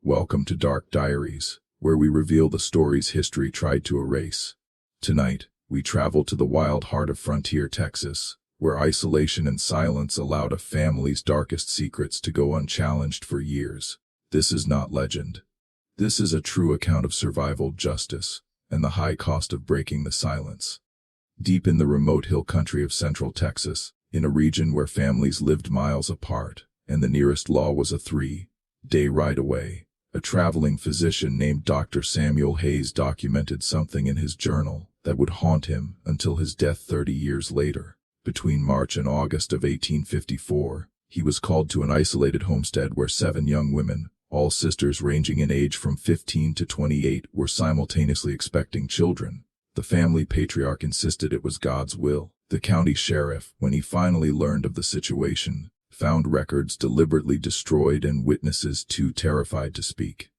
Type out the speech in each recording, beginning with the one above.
Welcome to Dark Diaries, where we reveal the stories history tried to erase. Tonight, we travel to the wild heart of frontier Texas, where isolation and silence allowed a family's darkest secrets to go unchallenged for years. This is not legend. This is a true account of survival, justice, and the high cost of breaking the silence. Deep in the remote hill country of central Texas, in a region where families lived miles apart, and the nearest law was a 3-day ride away, a traveling physician named Dr. Samuel Hayes documented something in his journal that would haunt him until his death 30 years later. Between March and August of 1854, he was called to an isolated homestead where 7 young women, all sisters ranging in age from 15 to 28, were simultaneously expecting children. The family patriarch insisted it was God's will. The county sheriff, when he finally learned of the situation, found records deliberately destroyed and witnesses too terrified to speak.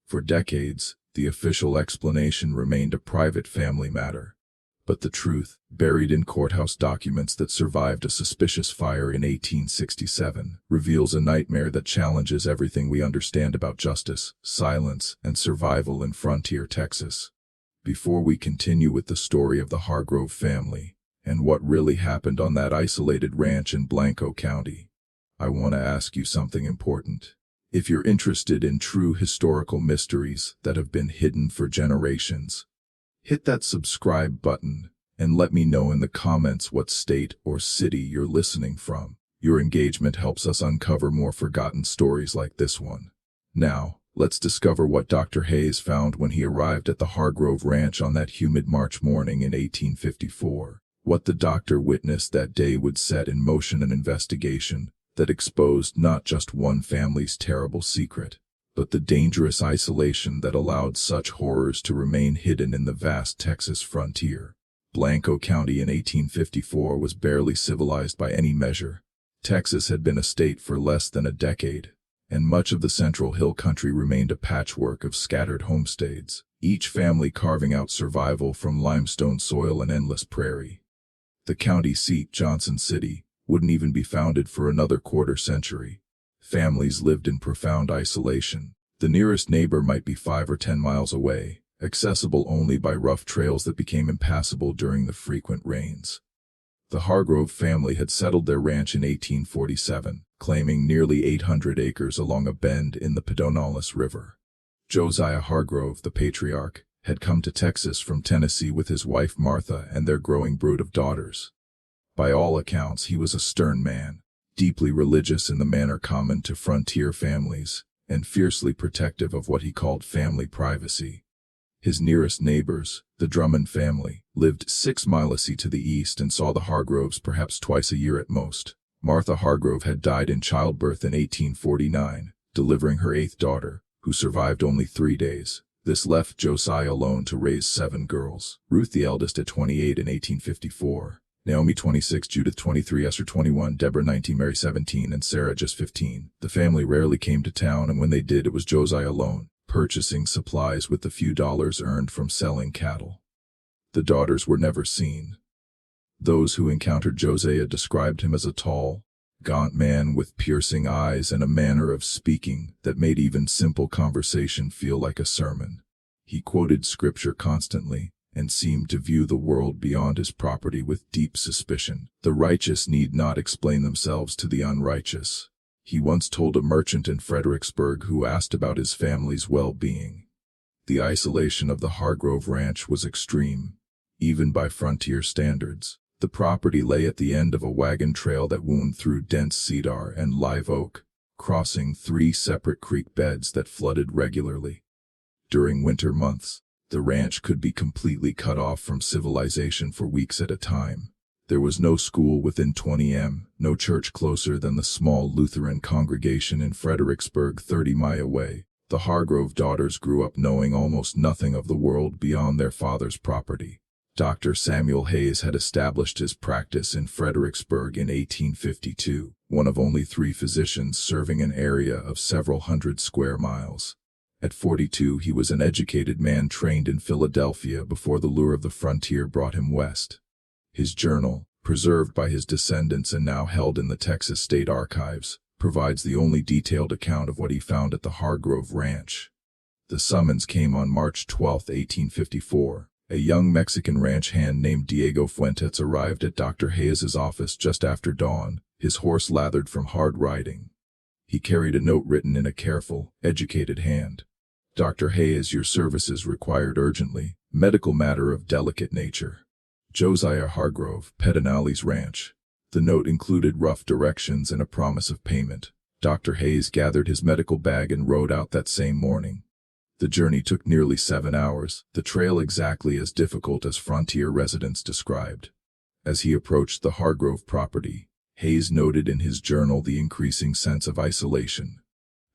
For decades, the official explanation remained a private family matter. But the truth, buried in courthouse documents that survived a suspicious fire in 1867, reveals a nightmare that challenges everything we understand about justice, silence, and survival in frontier Texas. Before we continue with the story of the Hargrove family, and what really happened on that isolated ranch in Blanco County, I want to ask you something important. If you're interested in true historical mysteries that have been hidden for generations, hit that subscribe button and let me know in the comments what state or city you're listening from. Your engagement helps us uncover more forgotten stories like this one. Now, let's discover what Dr. Hayes found when he arrived at the Hargrove Ranch on that humid March morning in 1854. What the doctor witnessed that day would set in motion an investigation that exposed not just one family's terrible secret, but the dangerous isolation that allowed such horrors to remain hidden in the vast Texas frontier. Blanco County in 1854 was barely civilized by any measure. Texas had been a state for less than a decade, and much of the central hill country remained a patchwork of scattered homesteads, each family carving out survival from limestone soil and endless prairie. The county seat, Johnson City, wouldn't even be founded for another quarter century. Families lived in profound isolation. The nearest neighbor might be 5 or 10 miles away, accessible only by rough trails that became impassable during the frequent rains. The Hargrove family had settled their ranch in 1847, claiming nearly 800 acres along a bend in the Pedernales River. Josiah Hargrove, the patriarch, had come to Texas from Tennessee with his wife Martha and their growing brood of daughters. By all accounts, he was a stern man, deeply religious in the manner common to frontier families, and fiercely protective of what he called family privacy. His nearest neighbors, the Drummond family, lived 6 miles to the east and saw the Hargroves perhaps twice a year at most. Martha Hargrove had died in childbirth in 1849, delivering her 8th daughter, who survived only 3 days. This left Josiah alone to raise 7 girls, Ruth the eldest at 28 in 1854. Naomi 26, Judith 23, Esther 21, Deborah 19, Mary 17, and Sarah just 15. The family rarely came to town, and when they did, it was Josiah alone, purchasing supplies with the few dollars earned from selling cattle. The daughters were never seen. Those who encountered Josiah described him as a tall, gaunt man with piercing eyes and a manner of speaking that made even simple conversation feel like a sermon. He quoted scripture constantly, and seemed to view the world beyond his property with deep suspicion. The righteous need not explain themselves to the unrighteous, he once told a merchant in Fredericksburg who asked about his family's well-being. The isolation of the Hargrove Ranch was extreme, even by frontier standards. The property lay at the end of a wagon trail that wound through dense cedar and live oak, crossing 3 separate creek beds that flooded regularly. During winter months, the ranch could be completely cut off from civilization for weeks at a time. There was no school within 20 m, no church closer than the small Lutheran congregation in Fredericksburg 30 miles away. The Hargrove daughters grew up knowing almost nothing of the world beyond their father's property. Dr. Samuel Hayes had established his practice in Fredericksburg in 1852, one of only 3 physicians serving an area of several hundred square miles. At 42, he was an educated man trained in Philadelphia before the lure of the frontier brought him west. His journal, preserved by his descendants and now held in the Texas State Archives, provides the only detailed account of what he found at the Hargrove Ranch. The summons came on March 12, 1854. A young Mexican ranch hand named Diego Fuentes arrived at Dr. Hayes's office just after dawn, his horse lathered from hard riding. He carried a note written in a careful, educated hand. Dr. Hayes, your services required urgently. Medical matter of delicate nature. Josiah Hargrove, Pedernales Ranch. The note included rough directions and a promise of payment. Dr. Hayes gathered his medical bag and rode out that same morning. The journey took nearly 7 hours, the trail exactly as difficult as frontier residents described. As he approached the Hargrove property, Hayes noted in his journal the increasing sense of isolation.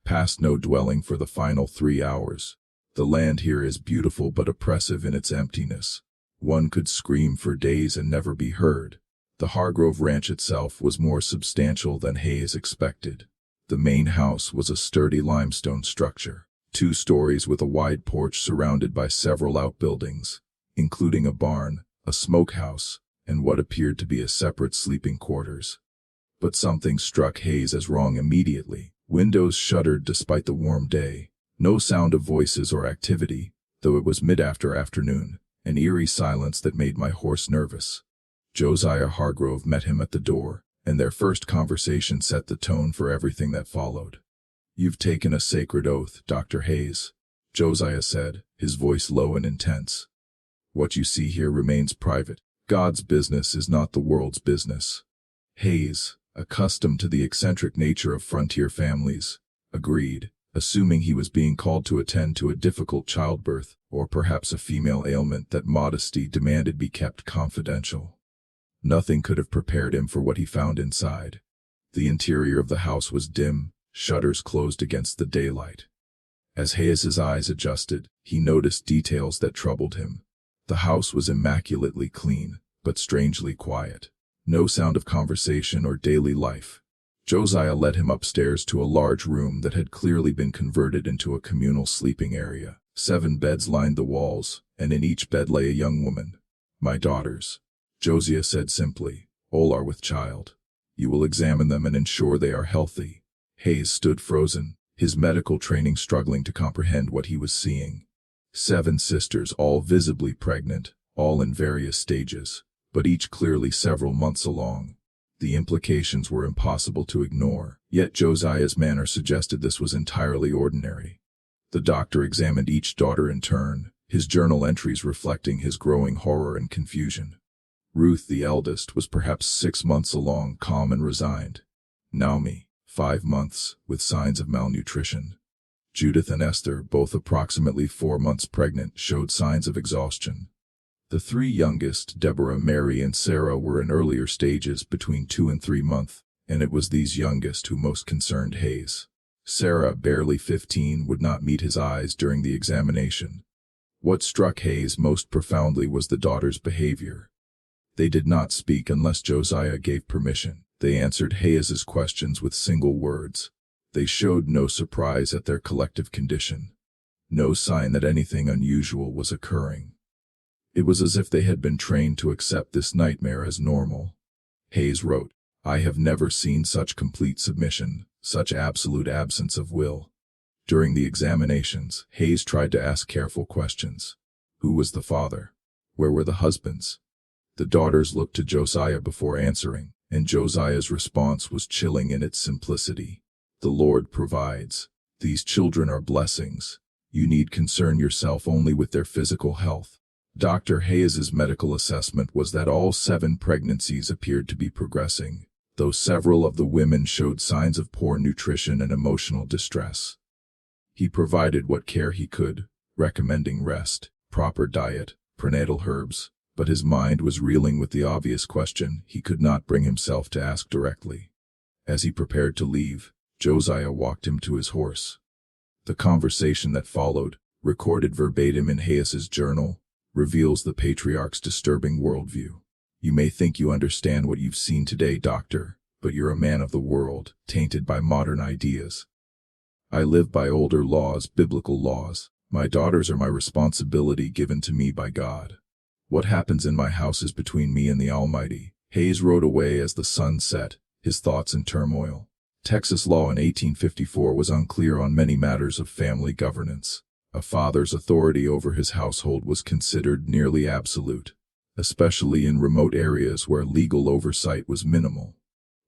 Past no dwelling for the final 3 hours. The land here is beautiful but oppressive in its emptiness. One could scream for days and never be heard. The Hargrove Ranch itself was more substantial than Hayes expected. The main house was a sturdy limestone structure, 2 stories with a wide porch surrounded by several outbuildings, including a barn, a smokehouse, and what appeared to be a separate sleeping quarters. But something struck Hayes as wrong immediately. Windows shuttered despite the warm day. No sound of voices or activity, though it was mid-afternoon, an eerie silence that made my horse nervous. Josiah Hargrove met him at the door, and their first conversation set the tone for everything that followed. You've taken a sacred oath, Dr. Hayes, Josiah said, his voice low and intense. What you see here remains private. God's business is not the world's business. Hayes, accustomed to the eccentric nature of frontier families, agreed, assuming he was being called to attend to a difficult childbirth, or perhaps a female ailment that modesty demanded be kept confidential. Nothing could have prepared him for what he found inside. The interior of the house was dim, shutters closed against the daylight. As Hayes's eyes adjusted, he noticed details that troubled him. The house was immaculately clean, but strangely quiet. No sound of conversation or daily life. Josiah led him upstairs to a large room that had clearly been converted into a communal sleeping area. 7 beds lined the walls, and in each bed lay a young woman. My daughters, Josiah said simply, all are with child. You will examine them and ensure they are healthy. Hayes stood frozen, his medical training struggling to comprehend what he was seeing. 7 sisters, all visibly pregnant, all in various stages, but each clearly several months along. The implications were impossible to ignore, yet Josiah's manner suggested this was entirely ordinary. The doctor examined each daughter in turn, his journal entries reflecting his growing horror and confusion. Ruth, the eldest, was perhaps 6 months along, calm and resigned. Naomi, 5 months, with signs of malnutrition. Judith and Esther, both approximately 4 months pregnant, showed signs of exhaustion. The 3 youngest, Deborah, Mary, and Sarah, were in earlier stages between 2 and 3 months, and it was these youngest who most concerned Hayes. Sarah, barely 15, would not meet his eyes during the examination. What struck Hayes most profoundly was the daughters' behavior. They did not speak unless Josiah gave permission. They answered Hayes's questions with single words. They showed no surprise at their collective condition. No sign that anything unusual was occurring. It was as if they had been trained to accept this nightmare as normal. Hayes wrote, I have never seen such complete submission, such absolute absence of will. During the examinations, Hayes tried to ask careful questions. Who was the father? Where were the husbands? The daughters looked to Josiah before answering, and Josiah's response was chilling in its simplicity. The Lord provides. These children are blessings. You need concern yourself only with their physical health. Dr. Hayes's medical assessment was that all 7 pregnancies appeared to be progressing, though several of the women showed signs of poor nutrition and emotional distress. He provided what care he could, recommending rest, proper diet, prenatal herbs, but his mind was reeling with the obvious question he could not bring himself to ask directly. As he prepared to leave, Josiah walked him to his horse. The conversation that followed, recorded verbatim in Hayes's journal, reveals the patriarch's disturbing worldview. You may think you understand what you've seen today, doctor, but you're a man of the world, tainted by modern ideas. I live by older laws, biblical laws. My daughters are my responsibility given to me by God. What happens in my house is between me and the Almighty. Hayes rode away as the sun set, his thoughts in turmoil. Texas law in 1854 was unclear on many matters of family governance. A father's authority over his household was considered nearly absolute, especially in remote areas where legal oversight was minimal.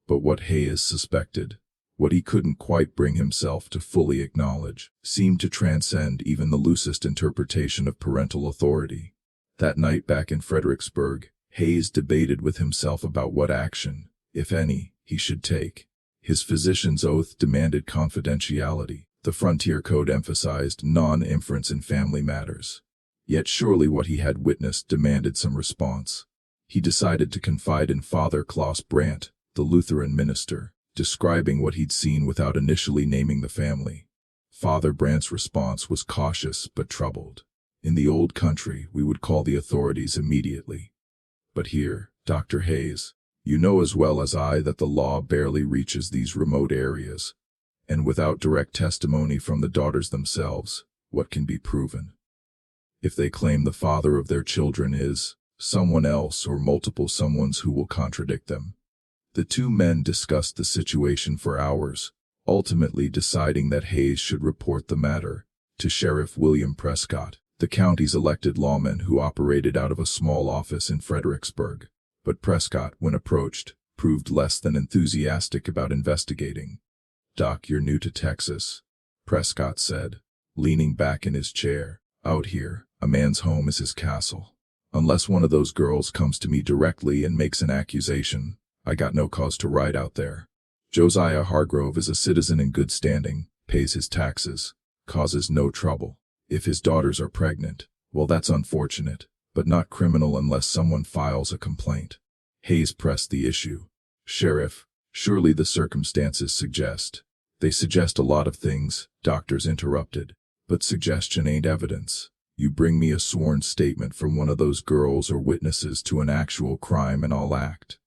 But what Hayes suspected, what he couldn't quite bring himself to fully acknowledge, seemed to transcend even the loosest interpretation of parental authority. That night back in Fredericksburg, Hayes debated with himself about what action, if any, he should take. His physician's oath demanded confidentiality. The Frontier Code emphasized non-inference in family matters. Yet surely what he had witnessed demanded some response. He decided to confide in Father Klaus Brandt, the Lutheran minister, describing what he'd seen without initially naming the family. Father Brandt's response was cautious but troubled. In the old country, we would call the authorities immediately. But here, Dr. Hayes, you know as well as I that the law barely reaches these remote areas. And without direct testimony from the daughters themselves, what can be proven? If they claim the father of their children is someone else or multiple someones who will contradict them. The two men discussed the situation for hours, ultimately deciding that Hayes should report the matter to Sheriff William Prescott, the county's elected lawman who operated out of a small office in Fredericksburg. But Prescott, when approached, proved less than enthusiastic about investigating. "Doc, you're new to Texas," Prescott said, leaning back in his chair. "Out here, a man's home is his castle. Unless one of those girls comes to me directly and makes an accusation, I got no cause to ride out there. Josiah Hargrove is a citizen in good standing, pays his taxes, causes no trouble. If his daughters are pregnant, well, that's unfortunate, but not criminal unless someone files a complaint." Hayes pressed the issue. "Sheriff, surely the circumstances suggest." "They suggest a lot of things," doctors interrupted. "But suggestion ain't evidence. You bring me a sworn statement from one of those girls or witnesses to an actual crime and I'll act.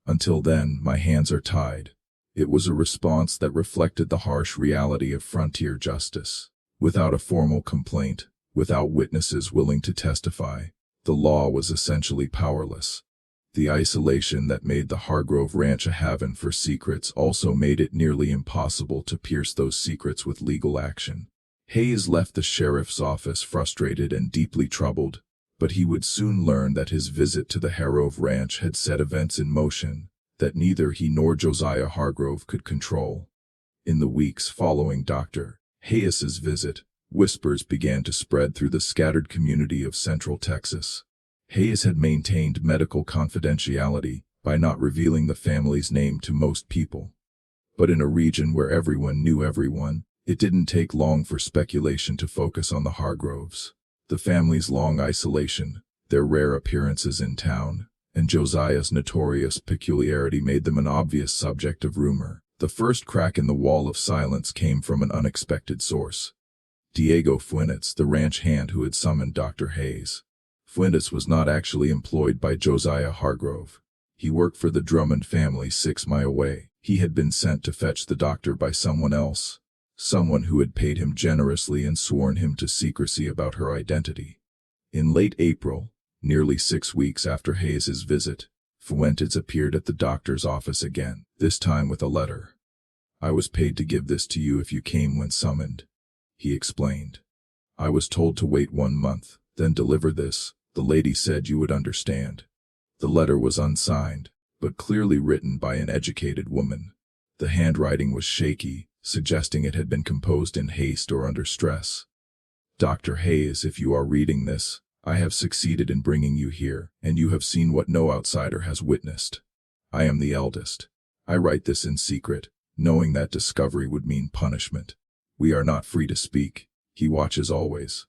Until then, my hands are tied." It was a response that reflected the harsh reality of frontier justice. Without a formal complaint, without witnesses willing to testify, the law was essentially powerless. The isolation that made the Hargrove Ranch a haven for secrets also made it nearly impossible to pierce those secrets with legal action. Hayes left the sheriff's office frustrated and deeply troubled, but he would soon learn that his visit to the Hargrove Ranch had set events in motion that neither he nor Josiah Hargrove could control. In the weeks following Dr. Hayes's visit, whispers began to spread through the scattered community of Central Texas. Hayes had maintained medical confidentiality by not revealing the family's name to most people. But in a region where everyone knew everyone, it didn't take long for speculation to focus on the Hargroves. The family's long isolation, their rare appearances in town, and Josiah's notorious peculiarity made them an obvious subject of rumor. The first crack in the wall of silence came from an unexpected source. Diego Fuentes, the ranch hand who had summoned Dr. Hayes. Fuentes was not actually employed by Josiah Hargrove. He worked for the Drummond family 6 miles away. He had been sent to fetch the doctor by someone else, someone who had paid him generously and sworn him to secrecy about her identity. In late April, nearly 6 weeks after Hayes's visit, Fuentes appeared at the doctor's office again, this time with a letter. "I was paid to give this to you if you came when summoned," he explained. "I was told to wait 1 month, then deliver this. The lady said you would understand." The letter was unsigned, but clearly written by an educated woman. The handwriting was shaky, suggesting it had been composed in haste or under stress. "Dr. Hayes, if you are reading this, I have succeeded in bringing you here, and you have seen what no outsider has witnessed. I am the eldest. I write this in secret, knowing that discovery would mean punishment. We are not free to speak. He watches always.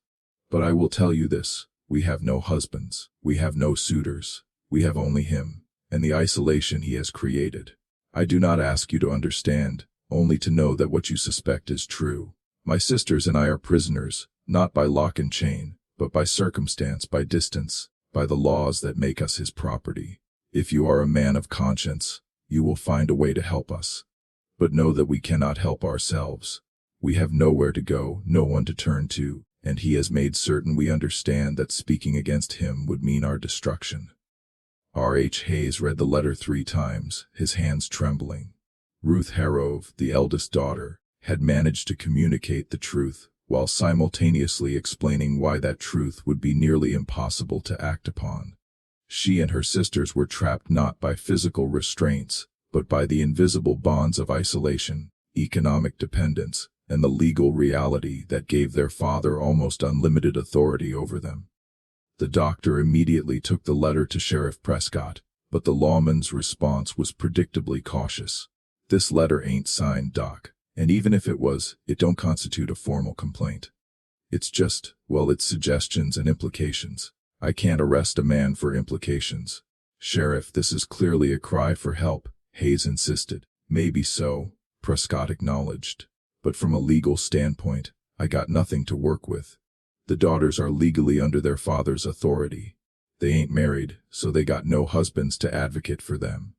But I will tell you this, we have no husbands, we have no suitors, we have only him, and the isolation he has created. I do not ask you to understand, only to know that what you suspect is true. My sisters and I are prisoners, not by lock and chain, but by circumstance, by distance, by the laws that make us his property. If you are a man of conscience, you will find a way to help us. But know that we cannot help ourselves. We have nowhere to go, no one to turn to, and he has made certain we understand that speaking against him would mean our destruction." R. H. Hayes read the letter 3 times, his hands trembling. Ruth Harrove, the eldest daughter, had managed to communicate the truth, while simultaneously explaining why that truth would be nearly impossible to act upon. She and her sisters were trapped not by physical restraints, but by the invisible bonds of isolation, economic dependence, and the legal reality that gave their father almost unlimited authority over them. The doctor immediately took the letter to Sheriff Prescott, but the lawman's response was predictably cautious. "This letter ain't signed, Doc, and even if it was, it don't constitute a formal complaint. It's just, well, it's suggestions and implications. I can't arrest a man for implications." "Sheriff, this is clearly a cry for help," Hayes insisted. "Maybe so," Prescott acknowledged. "But from a legal standpoint, I got nothing to work with. The daughters are legally under their father's authority. They ain't married, so they got no husbands to advocate for them.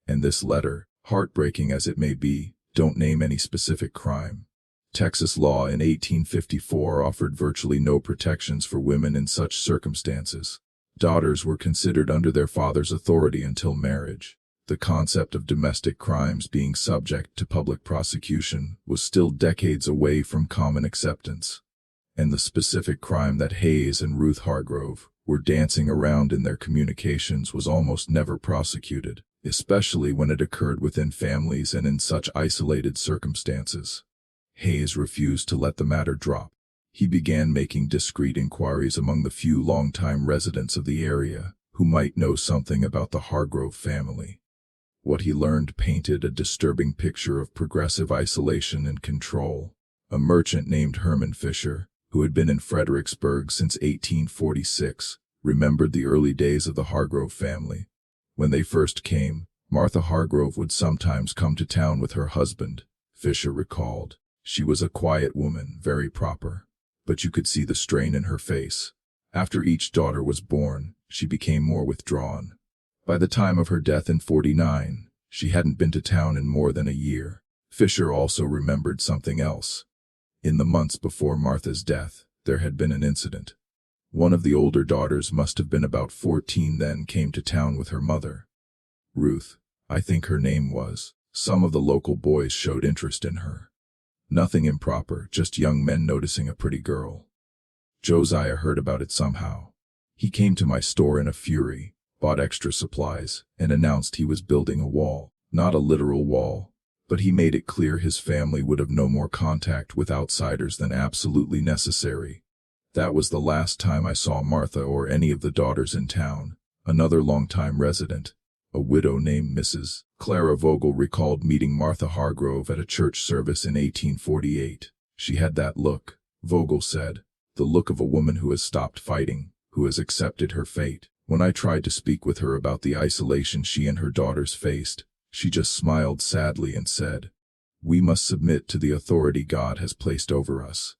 And this letter, heartbreaking as it may be, don't name any specific crime. Texas law in 1854 offered virtually no protections for women in such circumstances. Daughters were considered under their father's authority until marriage. The concept of domestic crimes being subject to public prosecution was still decades away from common acceptance. And the specific crime that Hayes and Ruth Hargrove were dancing around in their communications was almost never prosecuted, especially when it occurred within families and in such isolated circumstances. Hayes refused to let the matter drop. He began making discreet inquiries among the few longtime residents of the area who might know something about the Hargrove family. What he learned painted a disturbing picture of progressive isolation and control. A merchant named Herman Fisher, who had been in Fredericksburg since 1846, remembered the early days of the Hargrove family. When they first came, Martha Hargrove would sometimes come to town with her husband, Fisher recalled. She was a quiet woman, very proper, but you could see the strain in her face. After each daughter was born, she became more withdrawn. By the time of her death in '49, she hadn't been to town in more than a year. Fisher also remembered something else. In the months before Martha's death, there had been an incident. One of the older daughters must have been about 14 then came to town with her mother. Ruth, I think her name was. Some of the local boys showed interest in her. Nothing improper, just young men noticing a pretty girl. Josiah heard about it somehow. He came to my store in a fury, bought extra supplies, and announced he was building a wall. Not a literal wall, but he made it clear his family would have no more contact with outsiders than absolutely necessary. That was the last time I saw Martha or any of the daughters in town. Another longtime resident, a widow named Mrs. Clara Vogel, recalled meeting Martha Hargrove at a church service in 1848. She had that look, Vogel said, the look of a woman who has stopped fighting, who has accepted her fate. When I tried to speak with her about the isolation she and her daughters faced, she just smiled sadly and said, "We must submit to the authority God has placed over us."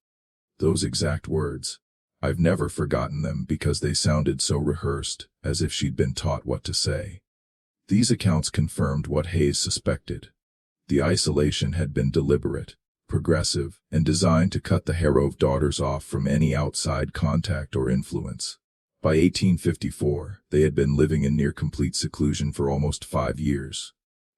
Those exact words. I've never forgotten them because they sounded so rehearsed, as if she'd been taught what to say. These accounts confirmed what Hayes suspected. The isolation had been deliberate, progressive, and designed to cut the Hargrove daughters off from any outside contact or influence. By 1854, they had been living in near complete seclusion for almost 5 years.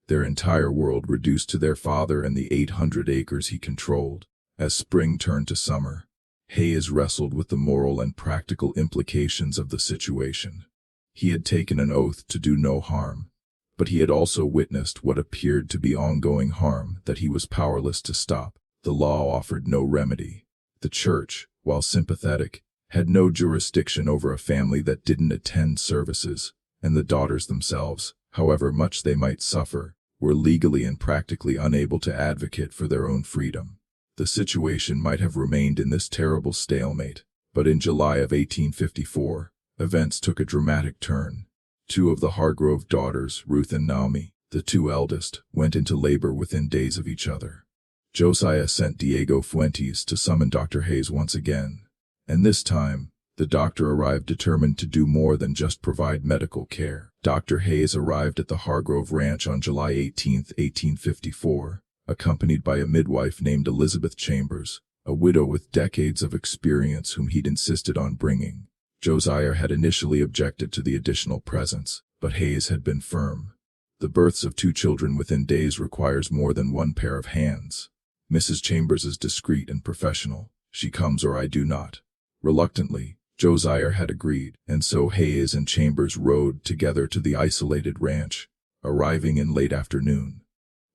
Their entire world reduced to their father and the 800 acres he controlled. As spring turned to summer, Hayes wrestled with the moral and practical implications of the situation. He had taken an oath to do no harm, but he had also witnessed what appeared to be ongoing harm that he was powerless to stop. The law offered no remedy. The church, while sympathetic, had no jurisdiction over a family that didn't attend services, and the daughters themselves, however much they might suffer, were legally and practically unable to advocate for their own freedom. The situation might have remained in this terrible stalemate, but in July of 1854, events took a dramatic turn. 2 of the Hargrove daughters, Ruth and Naomi, the 2 eldest, went into labor within days of each other. Josiah sent Diego Fuentes to summon Dr. Hayes once again, and this time, the doctor arrived determined to do more than just provide medical care. Dr. Hayes arrived at the Hargrove Ranch on July 18, 1854, accompanied by a midwife named Elizabeth Chambers, a widow with decades of experience whom he'd insisted on bringing. Josiah had initially objected to the additional presence, but Hayes had been firm. The births of 2 children within days requires more than one pair of hands. Mrs. Chambers is discreet and professional. She comes or I do not. Reluctantly, Josiah had agreed, and so Hayes and Chambers rode together to the isolated ranch, arriving in late afternoon.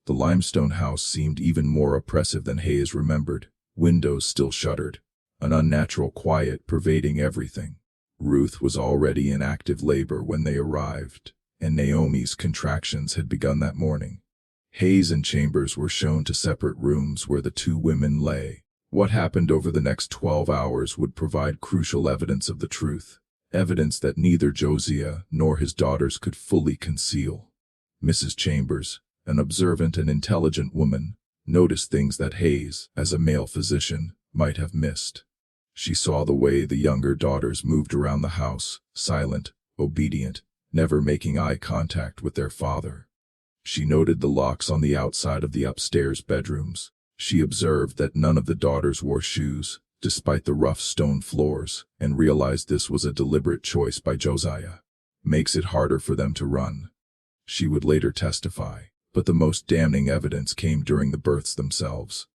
The limestone house seemed even more oppressive than Hayes remembered, windows still shuttered, an unnatural quiet pervading everything. Ruth was already in active labor when they arrived, and Naomi's contractions had begun that morning. Hayes and Chambers were shown to separate rooms where the 2 women lay. What happened over the next 12 hours would provide crucial evidence of the truth, evidence that neither Josiah nor his daughters could fully conceal. Mrs. Chambers, an observant and intelligent woman, noticed things that Hayes, as a male physician, might have missed. She saw the way the younger daughters moved around the house, silent, obedient, never making eye contact with their father. She noted the locks on the outside of the upstairs bedrooms. She observed that none of the daughters wore shoes, despite the rough stone floors, and realized this was a deliberate choice by Josiah. Makes it harder for them to run, she would later testify, but the most damning evidence came during the births themselves.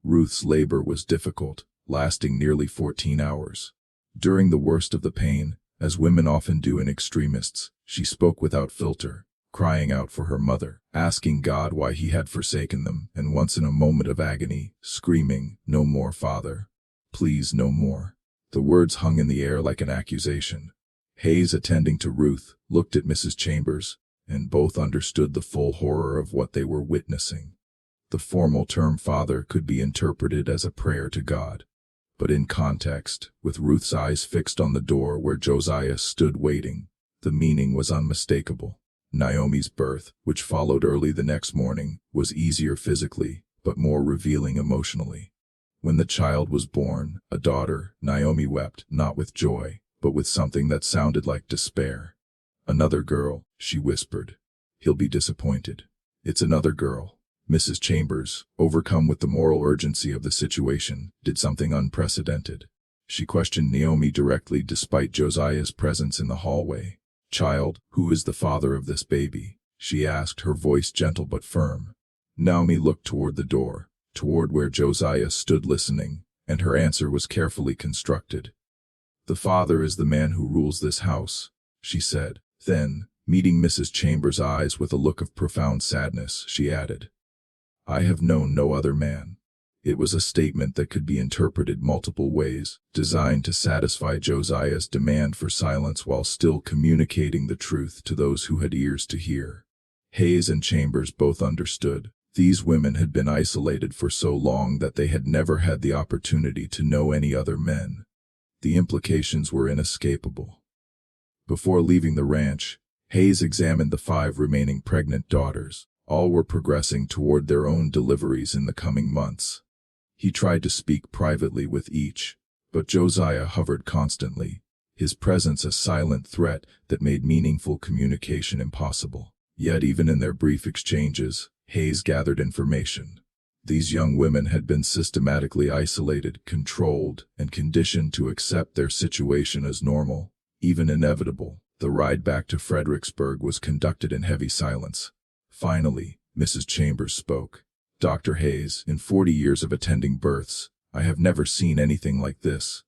Ruth's labor was difficult, lasting nearly 14 hours. During the worst of the pain, as women often do in extremists, she spoke without filter, crying out for her mother, asking God why he had forsaken them, and once in a moment of agony, screaming, "No more, Father. Please, no more." The words hung in the air like an accusation. Hayes, attending to Ruth, looked at Mrs. Chambers, and both understood the full horror of what they were witnessing. The formal term father could be interpreted as a prayer to God. But in context, with Ruth's eyes fixed on the door where Josiah stood waiting, the meaning was unmistakable. Naomi's birth, which followed early the next morning, was easier physically, but more revealing emotionally. When the child was born, a daughter, Naomi wept, not with joy, but with something that sounded like despair. "Another girl," she whispered. "He'll be disappointed." "It's another girl." Mrs. Chambers, overcome with the moral urgency of the situation, did something unprecedented. She questioned Naomi directly despite Josiah's presence in the hallway. "Child, who is the father of this baby?" she asked, her voice gentle but firm. Naomi looked toward the door, toward where Josiah stood listening, and her answer was carefully constructed. "The father is the man who rules this house," she said. Then, meeting Mrs. Chambers' eyes with a look of profound sadness, she added, "I have known no other man." It was a statement that could be interpreted multiple ways, designed to satisfy Josiah's demand for silence while still communicating the truth to those who had ears to hear. Hayes and Chambers both understood. These women had been isolated for so long that they had never had the opportunity to know any other men. The implications were inescapable. Before leaving the ranch, Hayes examined the 5 remaining pregnant daughters. All were progressing toward their own deliveries in the coming months. He tried to speak privately with each, but Josiah hovered constantly, his presence a silent threat that made meaningful communication impossible. Yet even in their brief exchanges, Hayes gathered information. These young women had been systematically isolated, controlled, and conditioned to accept their situation as normal, even inevitable. The ride back to Fredericksburg was conducted in heavy silence. Finally, Mrs. Chambers spoke. "Dr. Hayes, in 40 years of attending births, I have never seen anything like this.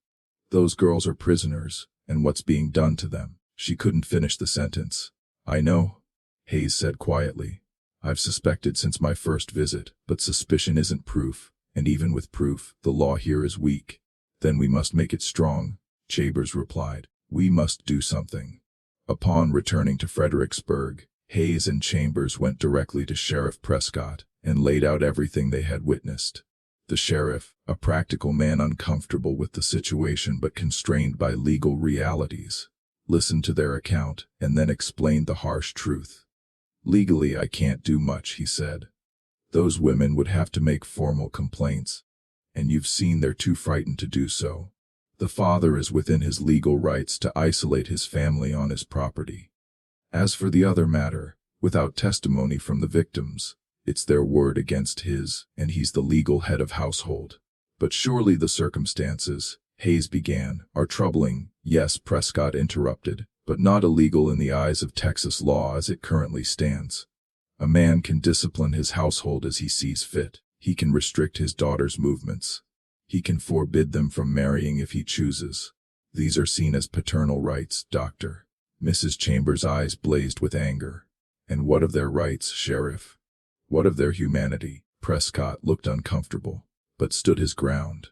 Those girls are prisoners, and what's being done to them?" She couldn't finish the sentence. "I know," Hayes said quietly. "I've suspected since my first visit, but suspicion isn't proof, and even with proof, the law here is weak." "Then we must make it strong," Chambers replied. "We must do something." Upon returning to Fredericksburg, Hayes and Chambers went directly to Sheriff Prescott and laid out everything they had witnessed. The sheriff, a practical man uncomfortable with the situation but constrained by legal realities, listened to their account and then explained the harsh truth. "Legally, I can't do much," he said. "Those women would have to make formal complaints, and you've seen they're too frightened to do so. The father is within his legal rights to isolate his family on his property. As for the other matter, without testimony from the victims, it's their word against his, and he's the legal head of household." "But surely the circumstances," Hayes began, "are troubling." "Yes," Prescott interrupted, "but not illegal in the eyes of Texas law as it currently stands. A man can discipline his household as he sees fit. He can restrict his daughter's movements. He can forbid them from marrying if he chooses. These are seen as paternal rights, Doctor. Mrs. Chambers' eyes blazed with anger. And what of their rights, Sheriff? What of their humanity? Prescott looked uncomfortable, but stood his ground.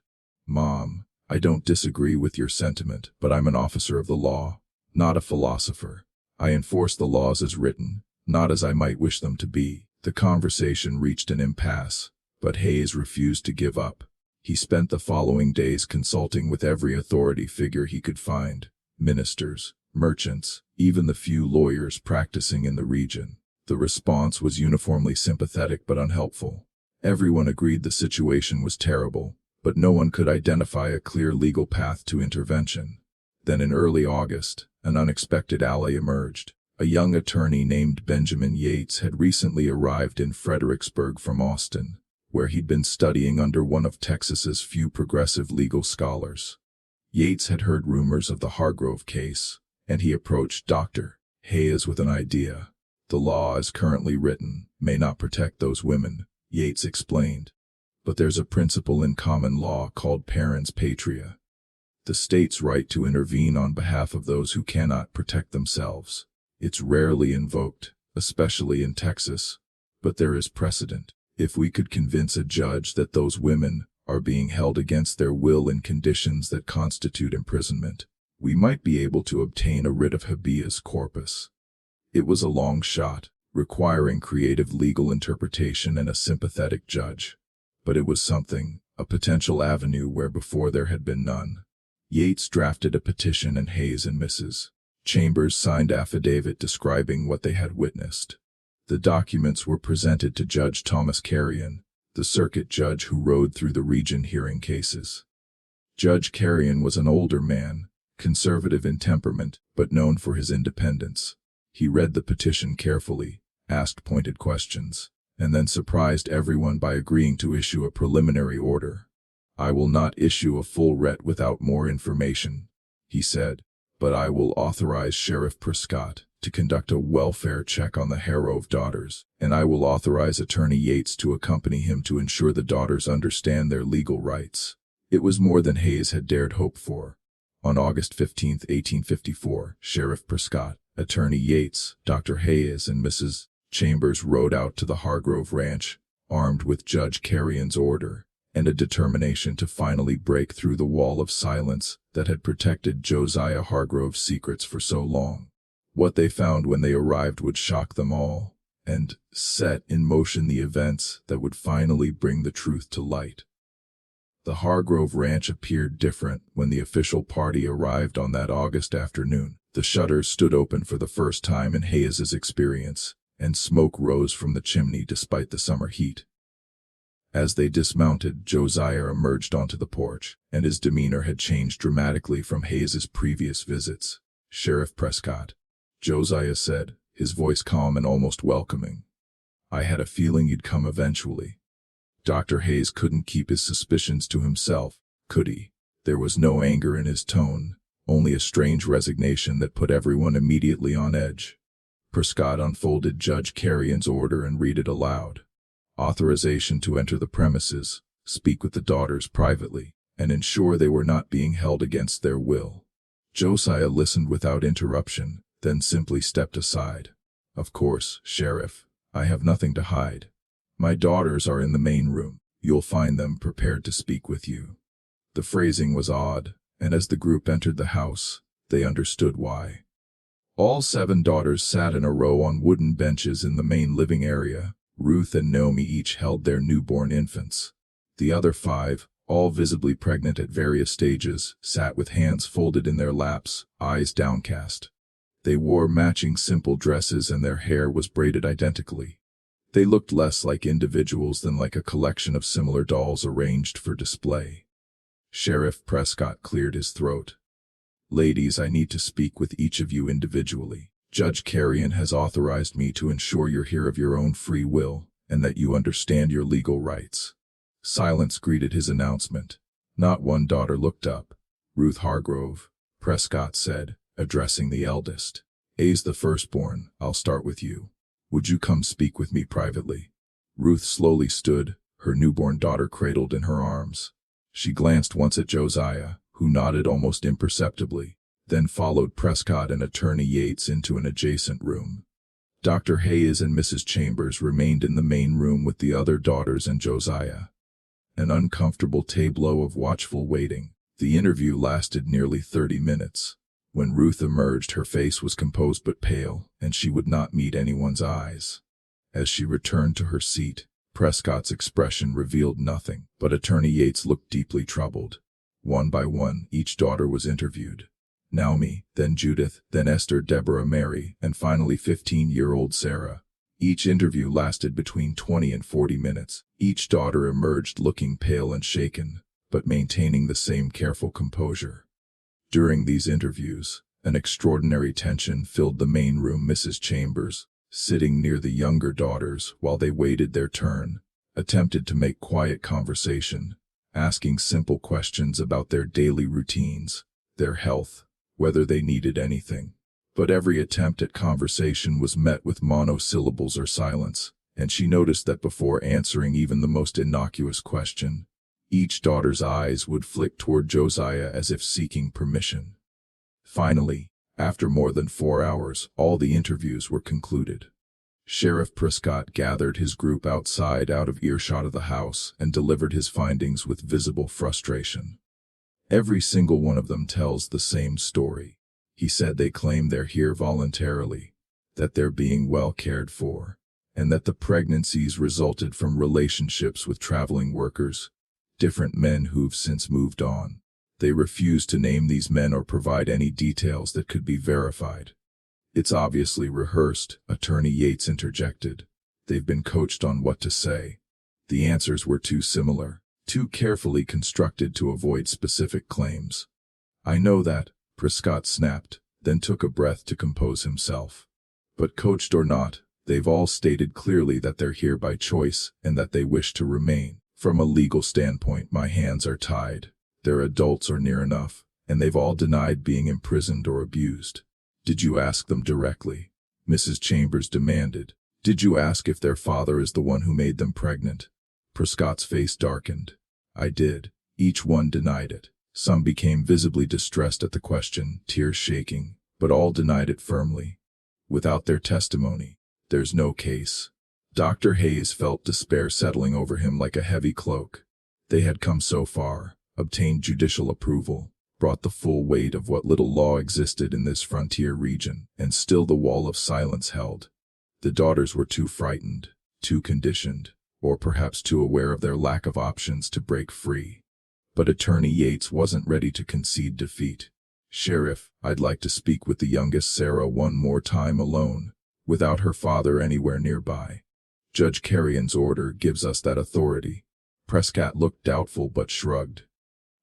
Mom, I don't disagree with your sentiment, but I'm an officer of the law, not a philosopher. I enforce the laws as written, not as I might wish them to be. The conversation reached an impasse, but Hayes refused to give up. He spent the following days consulting with every authority figure he could find, ministers, merchants, even the few lawyers practicing in the region. The response was uniformly sympathetic but unhelpful. Everyone agreed the situation was terrible, but no one could identify a clear legal path to intervention. Then in early August, an unexpected ally emerged. A young attorney named Benjamin Yates had recently arrived in Fredericksburg from Austin, where he'd been studying under one of Texas's few progressive legal scholars. Yates had heard rumors of the Hargrove case, and he approached Dr. Hayes with an idea. The law as currently written may not protect those women, Yates explained, but there's a principle in common law called parens patria, the state's right to intervene on behalf of those who cannot protect themselves. It's rarely invoked, especially in Texas, but there is precedent. If we could convince a judge that those women are being held against their will in conditions that constitute imprisonment, we might be able to obtain a writ of habeas corpus. It was a long shot, requiring creative legal interpretation and a sympathetic judge. But it was something, a potential avenue where before there had been none. Yates drafted a petition and Hayes and Mrs. Chambers signed affidavit describing what they had witnessed. The documents were presented to Judge Thomas Carrion, the circuit judge who rode through the region hearing cases. Judge Carrion was an older man, conservative in temperament, but known for his independence. He read the petition carefully, asked pointed questions, and then surprised everyone by agreeing to issue a preliminary order. "I will not issue a full writ without more information," he said, "but I will authorize Sheriff Prescott to conduct a welfare check on the Hargrove daughters, and I will authorize Attorney Yates to accompany him to ensure the daughters understand their legal rights." It was more than Hayes had dared hope for. On August 15, 1854, Sheriff Prescott, Attorney Yates, Dr. Hayes, and Mrs. Chambers rode out to the Hargrove Ranch, armed with Judge Carrion's order and a determination to finally break through the wall of silence that had protected Josiah Hargrove's secrets for so long. What they found when they arrived would shock them all, and set in motion the events that would finally bring the truth to light. The Hargrove Ranch appeared different when the official party arrived on that August afternoon. The shutters stood open for the first time in Hayes's experience, and smoke rose from the chimney despite the summer heat. As they dismounted, Josiah emerged onto the porch, and his demeanor had changed dramatically from Hayes's previous visits. "Sheriff Prescott," Josiah said, his voice calm and almost welcoming. "I had a feeling you'd come eventually." Dr. Hayes couldn't keep his suspicions to himself, could he? There was no anger in his tone, only a strange resignation that put everyone immediately on edge. Prescott unfolded Judge Carrion's order and read it aloud. Authorization to enter the premises, speak with the daughters privately, and ensure they were not being held against their will. Josiah listened without interruption, then simply stepped aside. "Of course, Sheriff, I have nothing to hide. My daughters are in the main room. You'll find them prepared to speak with you." The phrasing was odd, and as the group entered the house, they understood why. All 7 daughters sat in a row on wooden benches in the main living area. Ruth and Naomi each held their newborn infants. The other 5, all visibly pregnant at various stages, sat with hands folded in their laps, eyes downcast. They wore matching simple dresses and their hair was braided identically. They looked less like individuals than like a collection of similar dolls arranged for display. Sheriff Prescott cleared his throat. "Ladies, I need to speak with each of you individually. Judge Carrion has authorized me to ensure you're here of your own free will, and that you understand your legal rights." Silence greeted his announcement. Not one daughter looked up. "Ruth Hargrove," Prescott said, addressing the eldest. "A's the firstborn, I'll start with you. Would you come speak with me privately? Ruth slowly stood, her newborn daughter cradled in her arms. She glanced once at Josiah, who nodded almost imperceptibly, then followed Prescott and Attorney Yates into an adjacent room. Dr. Hayes and Mrs. Chambers remained in the main room with the other daughters and Josiah. An uncomfortable tableau of watchful waiting. The interview lasted nearly 30 minutes. When Ruth emerged, her face was composed but pale, and she would not meet anyone's eyes. As she returned to her seat, Prescott's expression revealed nothing, but Attorney Yates looked deeply troubled. One by one, each daughter was interviewed. Naomi, then Judith, then Esther, Deborah, Mary, and finally 15-year-old Sarah. Each interview lasted between 20 and 40 minutes. Each daughter emerged looking pale and shaken, but maintaining the same careful composure. During these interviews, an extraordinary tension filled the main room. Mrs. Chambers, sitting near the younger daughters while they waited their turn, attempted to make quiet conversation, asking simple questions about their daily routines, their health, whether they needed anything. But every attempt at conversation was met with monosyllables or silence, and she noticed that before answering even the most innocuous question, each daughter's eyes would flick toward Josiah as if seeking permission. Finally, after more than 4 hours, all the interviews were concluded. Sheriff Prescott gathered his group outside out of earshot of the house and delivered his findings with visible frustration. Every single one of them tells the same story. He said they claim they're here voluntarily, that they're being well cared for, and that the pregnancies resulted from relationships with traveling workers, different men who've since moved on. They refuse to name these men or provide any details that could be verified. It's obviously rehearsed, Attorney Yates interjected. They've been coached on what to say. The answers were too similar, too carefully constructed to avoid specific claims. I know that, Prescott snapped, then took a breath to compose himself. But coached or not, they've all stated clearly that they're here by choice and that they wish to remain. From a legal standpoint, my hands are tied. They're adults or near enough, and they've all denied being imprisoned or abused. Did you ask them directly? Mrs. Chambers demanded. Did you ask if their father is the one who made them pregnant? Prescott's face darkened. I did. Each one denied it. Some became visibly distressed at the question, tears shaking, but all denied it firmly. Without their testimony, there's no case. Dr. Hayes felt despair settling over him like a heavy cloak. They had come so far, obtained judicial approval, brought the full weight of what little law existed in this frontier region, and still the wall of silence held. The daughters were too frightened, too conditioned, or perhaps too aware of their lack of options to break free. But Attorney Yates wasn't ready to concede defeat. Sheriff, I'd like to speak with the youngest Sarah one more time alone, without her father anywhere nearby. Judge Carrion's order gives us that authority. Prescott looked doubtful but shrugged.